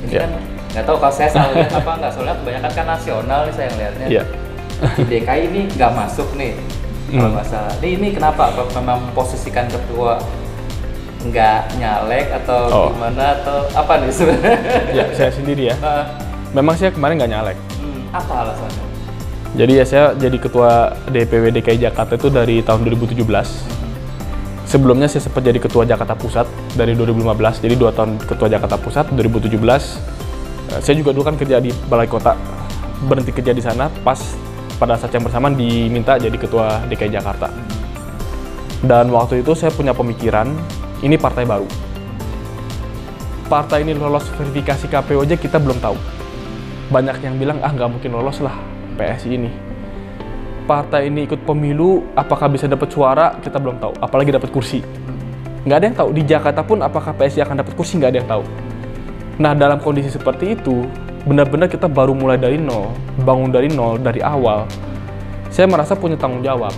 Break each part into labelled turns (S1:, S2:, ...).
S1: Ini kan nggak tahu kalau saya salah lihat apa nggak, soalnya kebanyakan kan nasional nih saya lihatnya. Di DKI ini nggak masuk nih kalau nggak salah. Ini kenapa? Apa memang posisikan ketua nggak nyalek atau gimana atau apa nih sebenarnya?
S2: Ya saya sendiri ya. Memang saya kemarin nggak nyalek.
S1: Apa alasannya?
S2: Jadi ya saya jadi ketua DPW DKI Jakarta itu dari tahun 2017. Sebelumnya saya sempat jadi ketua Jakarta Pusat dari 2015. Jadi 2 tahun ketua Jakarta Pusat 2017. Saya juga dulu kan kerja di Balai Kota. Berhenti kerja di sana pas pada saat yang bersamaan diminta jadi ketua DKI Jakarta. Dan waktu itu saya punya pemikiran, ini partai baru. Partai ini lolos verifikasi KPU aja kita belum tahu. Banyak yang bilang, nggak mungkin lolos lah PSI ini. Partai ini ikut pemilu, apakah bisa dapat suara, kita belum tahu. Apalagi dapat kursi. Nggak ada yang tahu. Di Jakarta pun apakah PSI akan dapat kursi, nggak ada yang tahu. Nah, dalam kondisi seperti itu, benar-benar kita baru mulai dari nol, bangun dari nol, dari awal. Saya merasa punya tanggung jawab.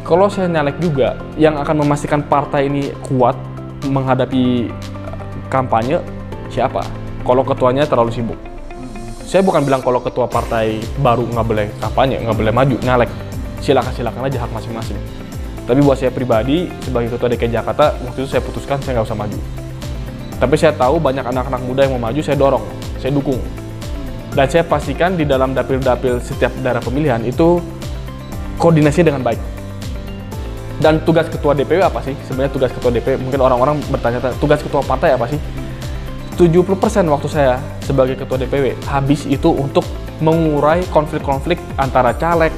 S2: Kalau saya nyalek juga, yang akan memastikan partai ini kuat menghadapi kampanye, siapa? Kalau ketuanya terlalu sibuk. Saya bukan bilang kalau ketua partai baru nggak boleh kampanye, nggak boleh maju, nyalek. Silakan aja hak masing-masing. Tapi buat saya pribadi, sebagai ketua DKI Jakarta, waktu itu saya putuskan saya nggak usah maju. Tapi saya tahu banyak anak-anak muda yang mau maju, saya dorong, saya dukung. Dan saya pastikan di dalam dapil-dapil setiap daerah pemilihan itu koordinasi dengan baik. Dan tugas ketua DPW apa sih? Sebenarnya tugas ketua DPW, mungkin orang-orang bertanya, tugas ketua partai apa sih? 70% waktu saya sebagai ketua DPW habis itu untuk mengurai konflik-konflik antara caleg,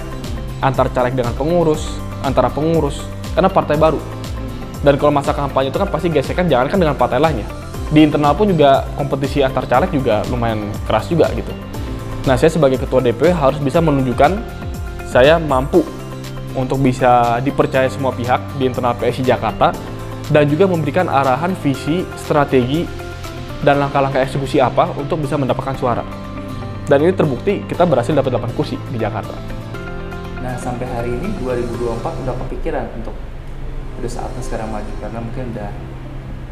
S2: antar caleg dengan pengurus, antara pengurus, karena partai baru. Dan kalau masa kampanye itu kan pasti gesekan, jangankan dengan partai lainnya. Di internal pun juga kompetisi antar caleg juga lumayan keras juga gitu. Nah, saya sebagai ketua DPW harus bisa menunjukkan saya mampu untuk bisa dipercaya semua pihak di internal PSI Jakarta dan juga memberikan arahan, visi, strategi, dan langkah-langkah eksekusi apa untuk bisa mendapatkan suara. Dan ini terbukti kita berhasil dapat 8 kursi di Jakarta.
S1: Nah, sampai hari ini 2024 udah kepikiran untuk udah saatnya sekarang maju karena mungkin udah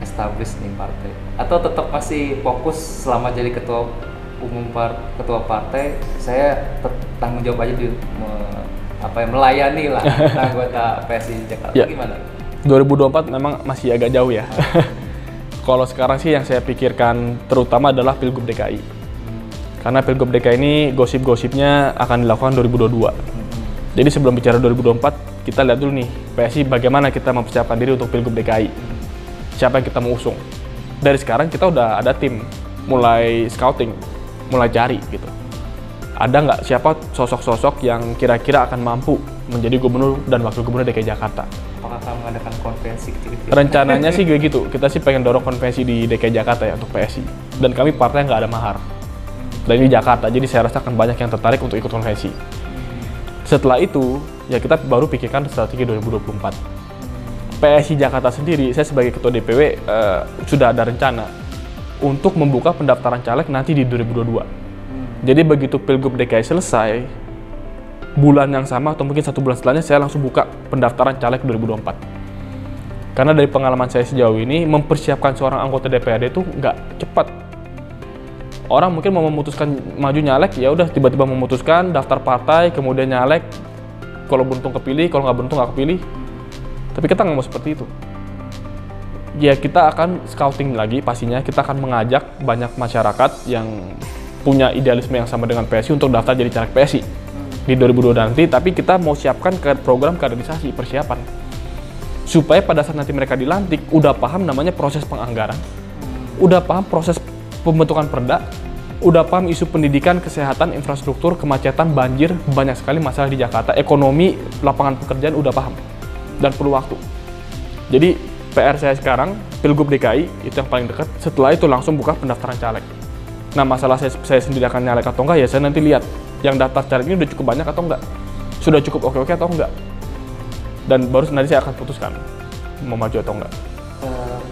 S1: established nih partai, atau tetap masih fokus selama jadi ketua umum ketua partai saya tanggung jawab aja di melayani lah anggota PSI Jakarta. Gimana?
S2: 2024 memang masih agak jauh ya. Kalau sekarang sih yang saya pikirkan terutama adalah Pilgub DKI. Karena Pilgub DKI ini gosip-gosipnya akan dilakukan 2022. Jadi sebelum bicara 2024, kita lihat dulu nih PSI bagaimana kita mempersiapkan diri untuk Pilgub DKI. Siapa yang kita mau usung. Dari sekarang kita udah ada tim, mulai scouting, mulai cari gitu. Ada nggak siapa sosok-sosok yang kira-kira akan mampu menjadi gubernur dan wakil gubernur DKI Jakarta?
S1: Apakah akan mengadakan konvensi kecil-kecil?
S2: Rencananya sih gue gitu. Kita sih pengen dorong konvensi di DKI Jakarta ya untuk PSI. Dan kami partai nggak ada mahar. Dan ini Jakarta, jadi saya rasa akan banyak yang tertarik untuk ikut konvensi. Setelah itu, ya kita baru pikirkan strategi 2024. PSI Jakarta sendiri, saya sebagai ketua DPW sudah ada rencana untuk membuka pendaftaran caleg nanti di 2022. Jadi begitu Pilgub DKI selesai, bulan yang sama atau mungkin 1 bulan setelahnya saya langsung buka pendaftaran caleg 2024. Karena dari pengalaman saya sejauh ini, mempersiapkan seorang anggota DPRD itu nggak cepat. Orang mungkin mau memutuskan maju nyalek, ya udah tiba-tiba memutuskan daftar partai, kemudian nyalek, kalau beruntung kepilih, kalau nggak beruntung nggak kepilih. Tapi kita nggak mau seperti itu. Ya kita akan scouting lagi pastinya, kita akan mengajak banyak masyarakat yang punya idealisme yang sama dengan PSI untuk daftar jadi caleg PSI di 2022 nanti, tapi kita mau siapkan program kaderisasi, persiapan. Supaya pada saat nanti mereka dilantik, udah paham namanya proses penganggaran, udah paham proses pembentukan perda, udah paham isu pendidikan, kesehatan, infrastruktur, kemacetan, banjir, banyak sekali masalah di Jakarta, ekonomi, lapangan pekerjaan udah paham, dan perlu waktu. Jadi PR saya sekarang, Pilgub DKI, itu yang paling dekat, setelah itu langsung buka pendaftaran caleg. Nah, masalah saya sendiri akan nyalek atau enggak, ya saya nanti lihat yang daftar caleg ini udah cukup banyak atau enggak, sudah cukup oke-oke atau enggak, dan baru nanti saya akan putuskan mau maju atau enggak.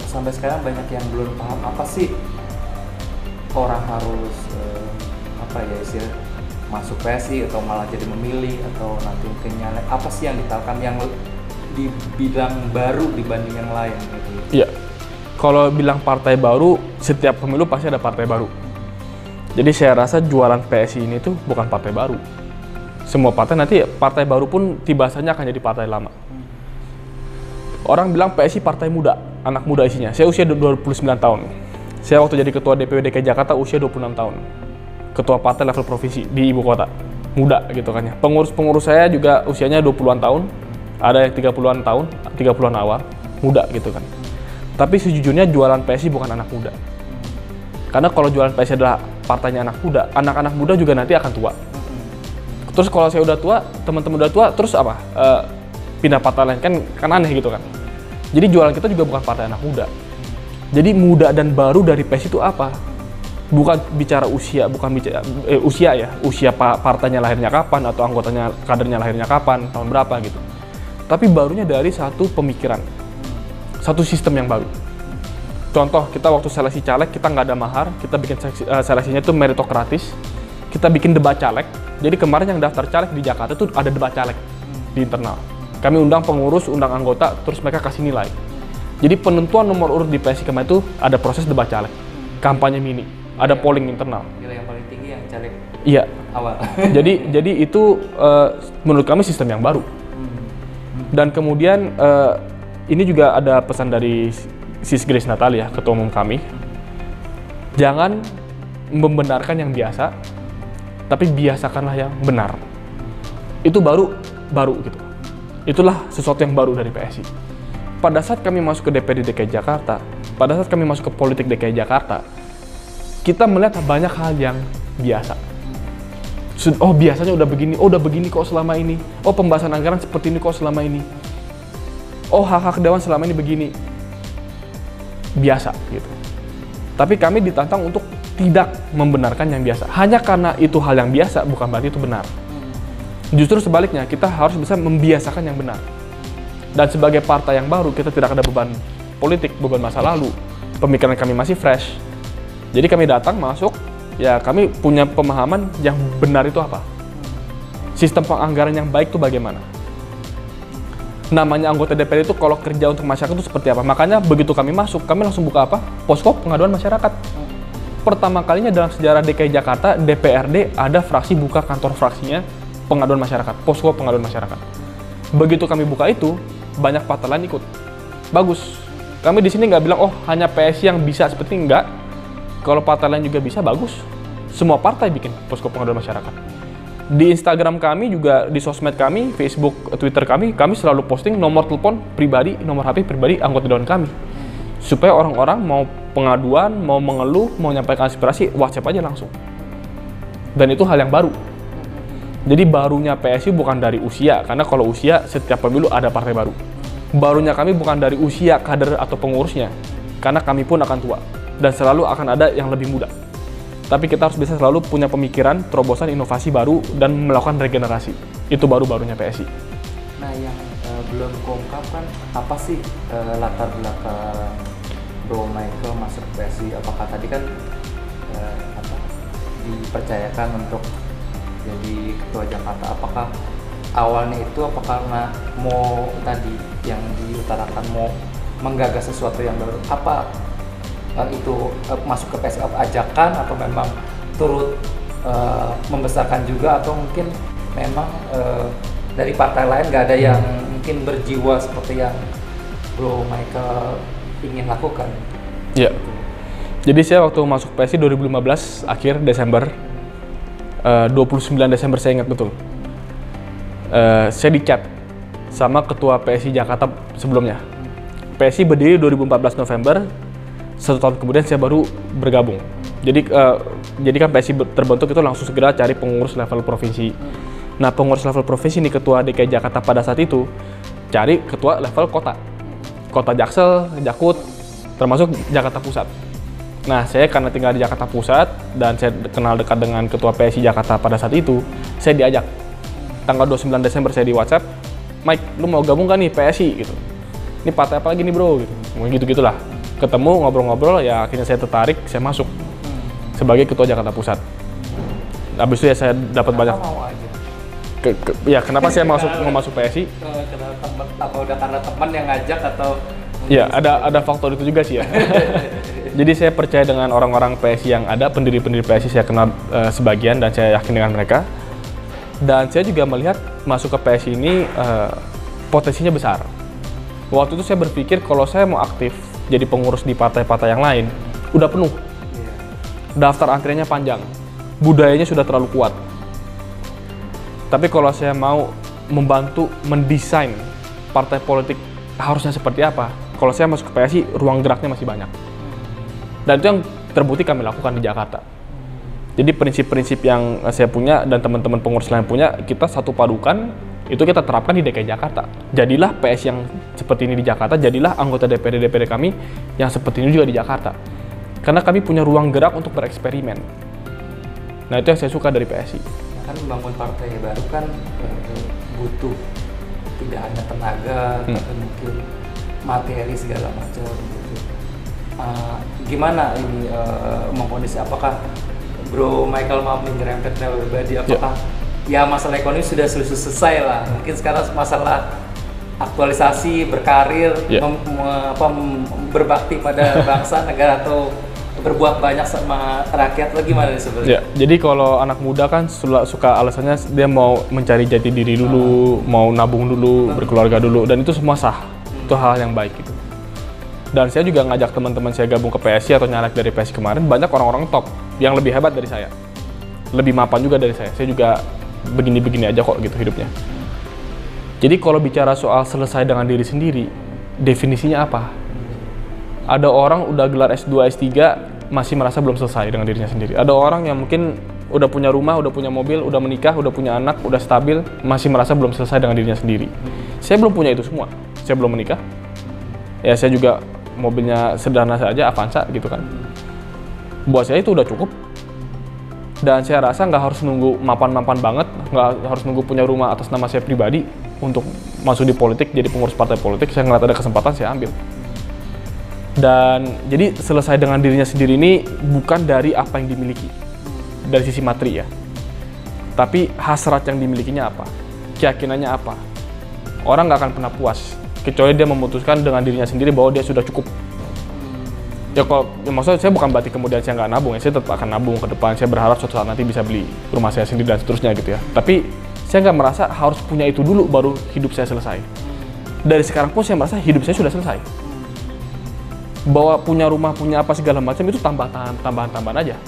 S1: Sampai sekarang banyak yang belum paham apa sih orang harus istilah masuk PSI atau malah jadi memilih atau nanti mungkin nyalek, apa sih yang ditawarkan yang dibilang baru dibanding yang lain gitu.
S2: Iya, Kalau bilang partai baru, setiap pemilu pasti ada partai baru. Jadi saya rasa jualan PSI ini tuh bukan partai baru. Semua partai nanti partai baru pun tiba saja akan jadi partai lama. Orang bilang PSI partai muda, anak muda isinya. Saya usia 29 tahun. Saya waktu jadi ketua DPW DKI Jakarta usia 26 tahun. Ketua partai level provinsi di ibu kota. Muda gitu kan ya. Pengurus-pengurus saya juga usianya 20-an tahun. Ada yang 30-an tahun, 30-an awal. Muda gitu kan. Tapi sejujurnya jualan PSI bukan anak muda. Karena kalau jualan PSI adalah partainya anak muda, anak-anak muda juga nanti akan tua. Terus kalau saya udah tua, teman-teman udah tua, terus apa? Pindah partai lain kan aneh gitu kan. Jadi jualan kita juga bukan partai anak muda. Jadi muda dan baru dari PSI itu apa? Bukan bicara usia, usia partainya lahirnya kapan atau anggotanya kadernya lahirnya kapan, tahun berapa gitu. Tapi barunya dari satu pemikiran, satu sistem yang baru. Contoh, kita waktu seleksi caleg, kita nggak ada mahar, kita bikin seleksinya itu meritokratis, kita bikin debat caleg. Jadi kemarin yang daftar caleg di Jakarta itu ada debat caleg di internal. Kami undang pengurus, undang anggota, terus mereka kasih nilai. Jadi penentuan nomor urut di PSI kemarin itu ada proses debat caleg, kampanye mini, ada polling internal.
S1: Nilai yang paling tinggi yang caleg
S2: Iya.
S1: awal.
S2: jadi itu menurut kami sistem yang baru. Dan kemudian ini juga ada pesan dari Sis Grace Natalia, ketua umum kami. Jangan membenarkan yang biasa, tapi biasakanlah yang benar. Itu baru gitu. Itulah sesuatu yang baru dari PSI. Pada saat kami masuk ke DPD DKI Jakarta, pada saat kami masuk ke politik DKI Jakarta, kita melihat banyak hal yang biasa. Oh biasanya udah begini kok selama ini. Oh pembahasan anggaran seperti ini kok selama ini. Oh hak-hak dewan selama ini begini. Biasa gitu. Tapi kami ditantang untuk tidak membenarkan yang biasa. Hanya karena itu hal yang biasa, bukan berarti itu benar. Justru sebaliknya, kita harus bisa membiasakan yang benar. Dan sebagai partai yang baru, kita tidak ada beban politik, beban masa lalu. Pemikiran kami masih fresh. Jadi kami datang, masuk, ya kami punya pemahaman yang benar itu apa. Sistem penganggaran yang baik itu bagaimana. Namanya anggota DPR itu kalau kerja untuk masyarakat itu seperti apa. Makanya begitu kami masuk, kami langsung buka apa? Posko pengaduan masyarakat. Pertama kalinya dalam sejarah DKI Jakarta, DPRD ada fraksi buka kantor fraksinya pengaduan masyarakat, posko pengaduan masyarakat. Begitu kami buka itu, banyak partai lain ikut. Bagus. Kami di sini nggak bilang, oh hanya PSI yang bisa, seperti enggak. Kalau partai lain juga bisa, bagus. Semua partai bikin posko pengaduan masyarakat. Di Instagram kami juga, di sosmed kami, Facebook, Twitter kami selalu posting nomor telepon pribadi, nomor HP pribadi anggota dewan kami. Supaya orang-orang mau pengaduan, mau mengeluh, mau menyampaikan aspirasi, WhatsApp aja langsung. Dan itu hal yang baru. Jadi barunya PSI bukan dari usia, karena kalau usia setiap pemilu ada partai baru. Barunya kami bukan dari usia kader atau pengurusnya, karena kami pun akan tua. Dan selalu akan ada yang lebih muda. Tapi kita harus bisa selalu punya pemikiran, terobosan, inovasi baru, dan melakukan regenerasi. Itu baru-barunya PSI.
S1: Nah, yang belum keungkapkan, apa sih latar belakang Bro Michael masuk PSI? Apakah tadi kan dipercayakan untuk jadi ketua Jakarta? Apakah awalnya itu, apakah karena mau tadi yang diutarakan mau menggagas sesuatu yang baru? Apa itu masuk ke PSI ajakan atau memang turut membesarkan juga, atau mungkin memang dari partai lain nggak ada yang mungkin berjiwa seperti yang Bro Michael ingin lakukan?
S2: Iya. Jadi saya waktu masuk PSI 2015 akhir Desember, 29 Desember saya ingat betul. Saya di-chat sama ketua PSI Jakarta sebelumnya. PSI berdiri 2014 November. 1 tahun kemudian saya baru bergabung. Jadi kan PSI terbentuk itu langsung segera cari pengurus level provinsi. Nah, pengurus level provinsi ini ketua DKI Jakarta pada saat itu cari ketua level kota. Kota Jaksel, Jakut, termasuk Jakarta Pusat. Nah, saya karena tinggal di Jakarta Pusat dan saya kenal dekat dengan ketua PSI Jakarta pada saat itu, saya diajak. Tanggal 29 Desember saya di WhatsApp, "Mike, lu mau gabung kan nih PSI?" gitu. "Ini partai apa lagi nih, Bro?" gitu. Gitu-gitulah. Ketemu, ngobrol-ngobrol, ya akhirnya saya tertarik, saya masuk sebagai ketua Jakarta Pusat. Habis itu ya saya dapat banyak.
S1: Mau aja.
S2: Ya kenapa saya mau masuk PSI?
S1: Apa udah karena teman yang ngajak, atau
S2: Ya, ada faktor itu juga sih ya. Jadi saya percaya dengan orang-orang PSI yang ada, pendiri-pendiri PSI saya kenal sebagian dan saya yakin dengan mereka. Dan saya juga melihat masuk ke PSI ini potensinya besar. Waktu itu saya berpikir kalau saya mau aktif jadi pengurus di partai-partai yang lain, udah penuh. Daftar antriannya panjang, budayanya sudah terlalu kuat. Tapi kalau saya mau membantu mendesain partai politik harusnya seperti apa, kalau saya masuk ke PSI, ruang geraknya masih banyak. Dan itu yang terbukti kami lakukan di Jakarta. Jadi prinsip-prinsip yang saya punya dan teman-teman pengurus lain punya, kita satu padukan, itu kita terapkan di DKI Jakarta. Jadilah PSI yang seperti ini di Jakarta, jadilah anggota DPD kami yang seperti ini juga di Jakarta. Karena kami punya ruang gerak untuk bereksperimen. Nah, itu yang saya suka dari PSI.
S1: Kan membangun partai baru kan butuh tidak hanya tenaga, tapi mungkin materi segala macam gitu. Gimana ini mengkondisi, apakah Bro Michael maaf nyerempet pribadi, apakah ya masalah ekonomi sudah selesai lah, mungkin sekarang masalah aktualisasi, berkarir, berbakti pada bangsa, negara, atau berbuat banyak sama rakyat lagi gimana nih sebenarnya?
S2: Ya, jadi kalau anak muda kan suka alasannya dia mau mencari jati diri dulu, mau nabung dulu, berkeluarga dulu, dan itu semua sah. Itu hal yang baik gitu. Dan saya juga ngajak teman-teman saya gabung ke PSI atau nyalek dari PSI kemarin, banyak orang-orang top yang lebih hebat dari saya. Lebih mapan juga dari saya. Saya juga begini-begini aja kok gitu hidupnya. Jadi kalau bicara soal selesai dengan diri sendiri, definisinya apa? Ada orang udah gelar S2, S3 masih merasa belum selesai dengan dirinya sendiri. Ada orang yang mungkin udah punya rumah, udah punya mobil, udah menikah, udah punya anak, udah stabil, masih merasa belum selesai dengan dirinya sendiri. Saya belum punya itu semua. Saya belum menikah. Ya saya juga mobilnya sederhana saja, Avanza gitu kan. Buat saya itu udah cukup. Dan saya rasa nggak harus nunggu mapan-mapan banget, nggak harus nunggu punya rumah atas nama saya pribadi untuk masuk di politik, jadi pengurus partai politik. Saya ngeliat ada kesempatan, saya ambil. Dan jadi selesai dengan dirinya sendiri ini bukan dari apa yang dimiliki, dari sisi materi ya, tapi hasrat yang dimilikinya apa, keyakinannya apa. Orang nggak akan pernah puas kecuali dia memutuskan dengan dirinya sendiri bahwa dia sudah cukup. Ya kalau ya maksudnya saya bukan berarti kemudian saya nggak nabung ya, saya tetap akan nabung ke depan. Saya berharap suatu saat nanti bisa beli rumah saya sendiri dan seterusnya gitu ya. Tapi saya nggak merasa harus punya itu dulu baru hidup saya selesai. Dari sekarang pun saya merasa hidup saya sudah selesai. Bahwa punya rumah, punya apa segala macam itu tambahan aja.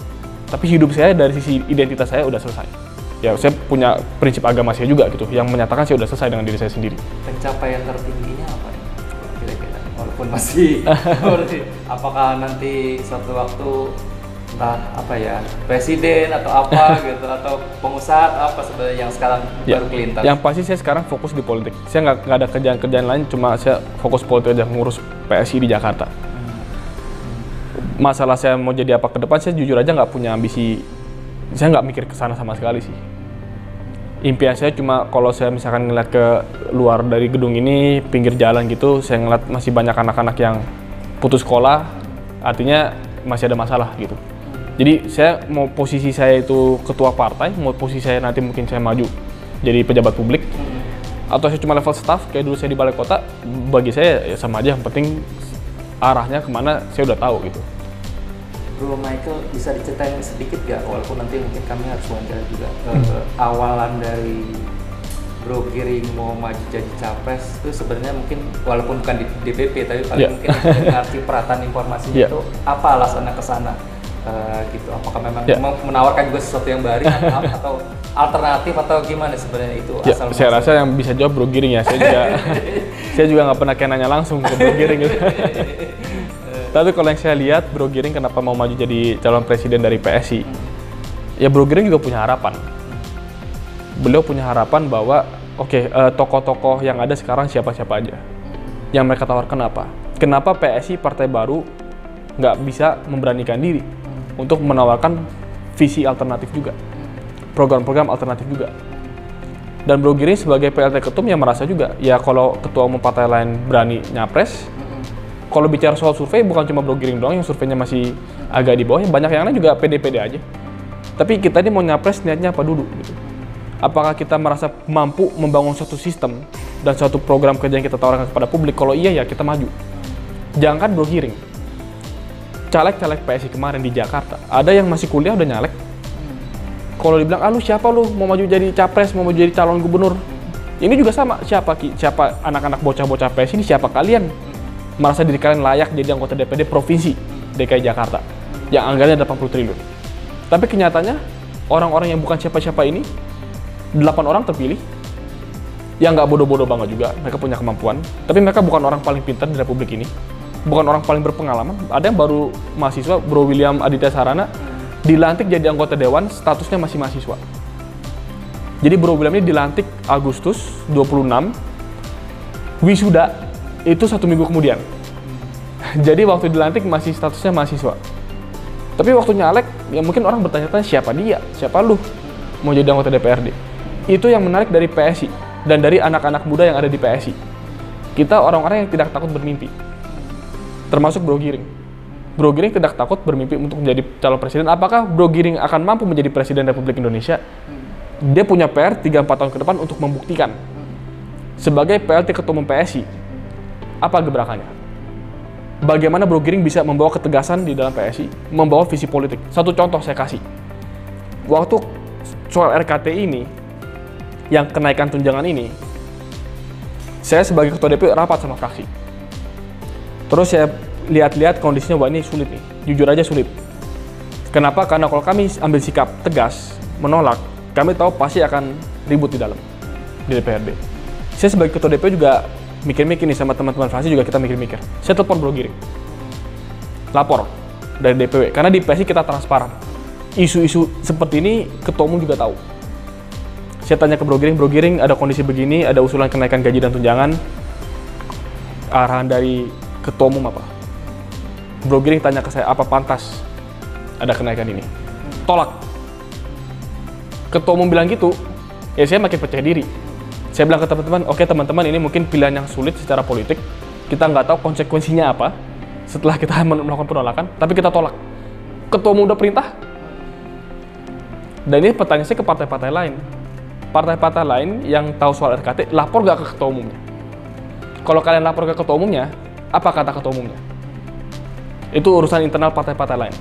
S2: Tapi hidup saya dari sisi identitas saya udah selesai. Ya saya punya prinsip agama saya juga gitu, yang menyatakan saya udah selesai dengan diri saya sendiri.
S1: Pencapaian tertingginya apa nih? Kira-kira, walaupun masih, apakah nanti suatu waktu entah apa ya, presiden atau apa gitu, atau pengusaha apa sebenarnya yang sekarang baru kelintas?
S2: Yang pasti saya sekarang fokus di politik. Saya nggak ada kerjaan lain, cuma saya fokus politik aja, ngurus PSI di Jakarta. Masalah saya mau jadi apa ke depan, saya jujur aja nggak punya ambisi. Saya nggak mikir ke sana sama sekali sih. Impian saya cuma kalau saya misalkan ngeliat ke luar dari gedung ini, pinggir jalan gitu, saya ngeliat masih banyak anak-anak yang putus sekolah, artinya masih ada masalah gitu. Jadi saya mau posisi saya itu ketua partai, mau posisi saya nanti mungkin saya maju jadi pejabat publik, atau saya cuma level staff kayak dulu saya di balai kota, bagi saya ya sama aja, yang penting arahnya kemana saya udah tahu gitu.
S1: Bro Michael, bisa diceritain sedikit gak, walaupun nanti mungkin kami harus wawancara juga, awalan dari Bro Giring mau maju jadi capres itu sebenarnya mungkin walaupun bukan di DPP tapi paling mungkin ngerti perataan informasinya itu apa alasannya ke sana gitu, apakah memang menawarkan juga sesuatu yang baru atau alternatif atau gimana sebenarnya itu asal
S2: saya rasa yang bisa jawab Bro Giring ya, saya juga nggak pernah kayak nanya langsung ke Bro Giring gitu. Tapi kalau yang saya lihat, Bro Giring kenapa mau maju jadi calon presiden dari PSI, ya Bro Giring juga punya harapan. Beliau punya harapan bahwa tokoh-tokoh yang ada sekarang siapa-siapa aja. Yang mereka tawarkan apa? Kenapa PSI partai baru nggak bisa memberanikan diri untuk menawarkan visi alternatif juga, program-program alternatif juga. Dan Bro Giring sebagai PLT Ketum yang merasa juga, ya kalau ketua umum partai lain berani nyapres, kalau bicara soal survei bukan cuma Bro Giring doang yang surveinya masih agak di bawah, banyak yang lain juga pede-pede aja. Tapi kita ini mau nyapres niatnya apa dulu gitu. Apakah kita merasa mampu membangun suatu sistem dan suatu program kerja yang kita tawarkan kepada publik? Kalau iya ya kita maju. Jangankan Bro Giring, caleg-caleg PSI kemarin di Jakarta, ada yang masih kuliah udah nyalek. Kalau dibilang, lu siapa lu mau maju jadi capres, mau maju jadi calon gubernur? Ini juga sama, siapa anak-anak bocah-bocah PSI ini, siapa kalian merasa diri kalian layak jadi anggota DPD Provinsi DKI Jakarta yang anggarannya 80 triliun. Tapi kenyataannya, orang-orang yang bukan siapa-siapa ini, 8 orang terpilih, yang nggak bodoh-bodoh banget juga, mereka punya kemampuan, tapi mereka bukan orang paling pintar di Republik ini, bukan orang paling berpengalaman. Ada yang baru mahasiswa, Bro William Aditya Sarana, dilantik jadi anggota dewan, statusnya masih mahasiswa. Jadi Bro William ini dilantik Agustus 26, wisuda itu 1 minggu kemudian. Jadi waktu dilantik masih statusnya mahasiswa. Tapi waktu nyalek, ya mungkin orang bertanya-tanya siapa dia, siapa lu mau jadi anggota DPRD. Itu yang menarik dari PSI dan dari anak-anak muda yang ada di PSI. Kita orang-orang yang tidak takut bermimpi, termasuk Bro Giring. Bro Giring tidak takut bermimpi untuk menjadi calon presiden. Apakah Bro Giring akan mampu menjadi presiden Republik Indonesia? Dia punya PR 3-4 tahun ke depan untuk membuktikan. Sebagai PLT Ketua Umum PSI, apa gebrakannya? Bagaimana Bro Giring bisa membawa ketegasan di dalam PSI, membawa visi politik. Satu contoh saya kasih. Waktu soal RKT ini, yang kenaikan tunjangan ini, saya sebagai Ketua DP rapat sama fraksi. Terus saya lihat-lihat kondisinya, wah ini sulit nih, jujur aja sulit. Kenapa? Karena kalau kami ambil sikap tegas, menolak, kami tahu pasti akan ribut di dalam, di DPRD. Saya sebagai Ketua DP juga mikir-mikir nih sama teman-teman fraksi juga kita mikir-mikir. Saya telepon Bro Giring, lapor dari DPW, karena di PSI kita transparan. Isu-isu seperti ini Ketua Umum juga tahu. Saya tanya ke Bro Giring ada kondisi begini, ada usulan kenaikan gaji dan tunjangan, arahan dari Ketua Umum apa? Bro Giring tanya ke saya, apa pantas ada kenaikan ini? Tolak. Ketua Umum bilang gitu, ya saya makin percaya diri. Saya bilang ke teman-teman, oke teman-teman, ini mungkin pilihan yang sulit secara politik. Kita nggak tahu konsekuensinya apa setelah kita melakukan penolakan, tapi kita tolak. Ketua Umum udah perintah. Dan ini pertanyaan saya ke partai-partai lain. Partai-partai lain yang tahu soal RKT, lapor nggak ke Ketua Umumnya? Kalau kalian lapor ke Ketua Umumnya, apa kata Ketua Umumnya? Itu urusan internal partai-partai lain.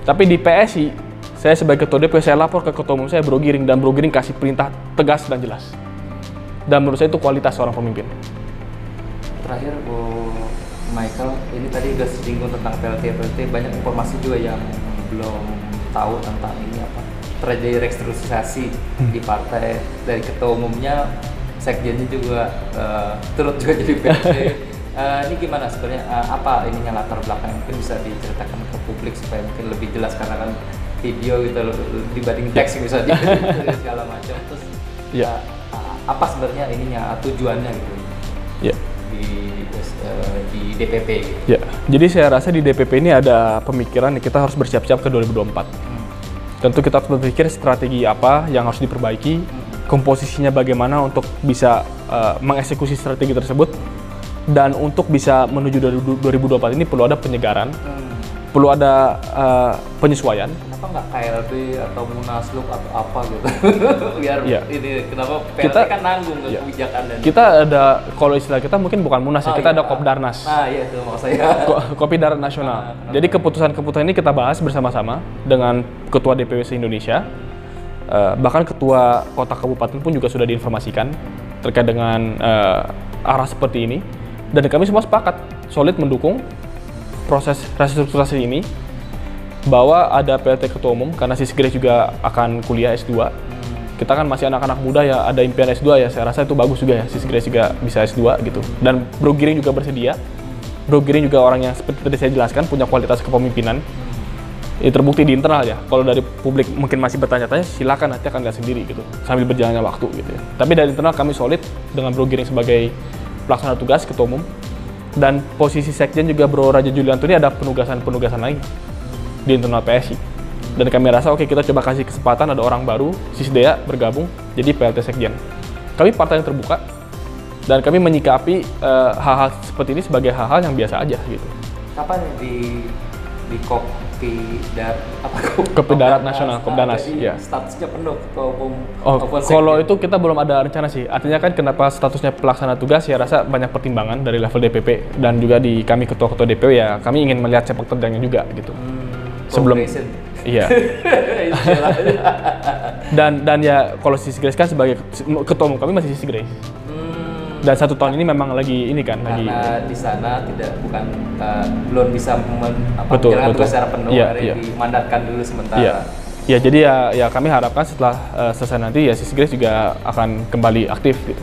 S2: Tapi di PSI, saya sebagai Ketua DP, saya lapor ke Ketua Umum saya, Bro Giring, dan Bro Giring kasih perintah tegas dan jelas. Dan menurut saya itu kualitas seorang pemimpin.
S1: Terakhir, Bu Michael, ini tadi udah singgung tentang PLT, banyak informasi juga yang belum tahu tentang ini apa. Terjadi restrukturisasi di partai, dari Ketua Umumnya, sekjennya juga turut juga jadi PLT. Ini gimana sebenarnya, apa ininya latar belakang, mungkin bisa diceritakan ke publik supaya mungkin lebih jelas, karena kan video gitu dibanding teks bisa di segala macam. Terus apa sebenarnya ininya, tujuannya gitu di DPP gitu.
S2: Ya, jadi saya rasa di DPP ini ada pemikiran kita harus bersiap-siap ke 2024. Tentu kita harus berpikir strategi apa yang harus diperbaiki, komposisinya bagaimana untuk bisa mengeksekusi strategi tersebut. Dan untuk bisa menuju 2024 ini perlu ada penyegaran, perlu ada penyesuaian.
S1: Kenapa nggak KLB atau Munaslup atau apa gitu? Biar ini, kenapa PLT
S2: kita,
S1: kan nanggung ke kebijakan dan
S2: kita ada, kalau istilah kita mungkin bukan Munas, kita ada Kopdarnas.
S1: Iya itu maksud saya.
S2: Kopi Darat Nasional. Jadi keputusan-keputusan ini kita bahas bersama-sama dengan Ketua DPW se-Indonesia. Bahkan Ketua Kota Kabupaten pun juga sudah diinformasikan terkait dengan arah seperti ini. Dan kami semua sepakat, solid mendukung proses restrukturisasi ini, bahwa ada PLT Ketua Umum, karena Sis Grace juga akan kuliah S2. Kita kan masih anak-anak muda ya, ada impian S2 ya, saya rasa itu bagus juga ya, Sis Grace juga bisa S2 gitu. Dan Bro Giring juga bersedia. Bro Giring juga orang yang seperti tadi saya jelaskan, punya kualitas kepemimpinan. Ini terbukti di internal ya, kalau dari publik mungkin masih bertanya-tanya, silakan nanti akan lihat sendiri gitu, sambil berjalannya waktu gitu ya. Tapi dari internal kami solid dengan Bro Giring sebagai pelaksana tugas Ketua Umum, dan posisi Sekjen juga Bro Raja Julianto ini ada penugasan lagi di internal PSI. Dan kami rasa oke, kita coba kasih kesempatan, ada orang baru, Sisdea bergabung jadi PLT Sekjen. Kami partai yang terbuka dan kami menyikapi hal-hal seperti ini sebagai hal-hal yang biasa aja gitu.
S1: Kapan di
S2: Kopi Darat Nasional, Kopdarnas,
S1: jadi
S2: ya.
S1: statusnya penuh ketua umum
S2: Oh,
S1: Polsek.
S2: kalau itu kita belum ada rencana sih. Artinya kan kenapa statusnya pelaksana tugas ya rasa banyak pertimbangan dari level DPP dan juga di kami ketua-ketua DPW ya kami ingin melihat sepak terjangnya juga gitu. Sebelum
S1: Progression.
S2: iya.
S1: Istilahnya.
S2: Dan ya kalau Sisi Grace kan sebagai ketua umum kami masih Sisi Grace. Dan 1 tahun ini memang lagi ini kan
S1: Karena di sana belum bisa
S2: Betul,
S1: menjalankan
S2: betul.
S1: tugas secara penuh,
S2: Iya,
S1: akhirnya
S2: iya.
S1: dimandatkan dulu sementara.
S2: Iya. Ya jadi ya kami harapkan setelah selesai nanti ya Sisi Grace juga akan kembali aktif gitu.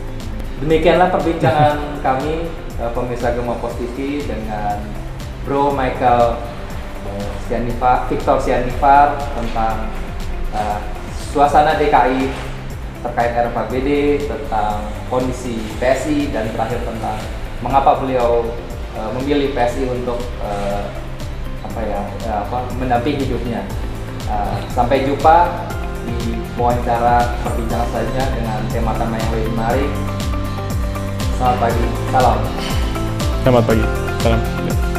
S1: Demikianlah perbincangan kami pemirsa Gema Pos TV dengan Bro Michael Victor Sianifar tentang suasana DKI terkait RPBD, tentang kondisi PSI, dan terakhir tentang mengapa beliau memilih PSI untuk mendampingi hidupnya. Sampai jumpa di wawancara perbincangan selanjutnya dengan tema-tema yang lebih menarik. Selamat pagi, salam.
S2: Selamat pagi, salam.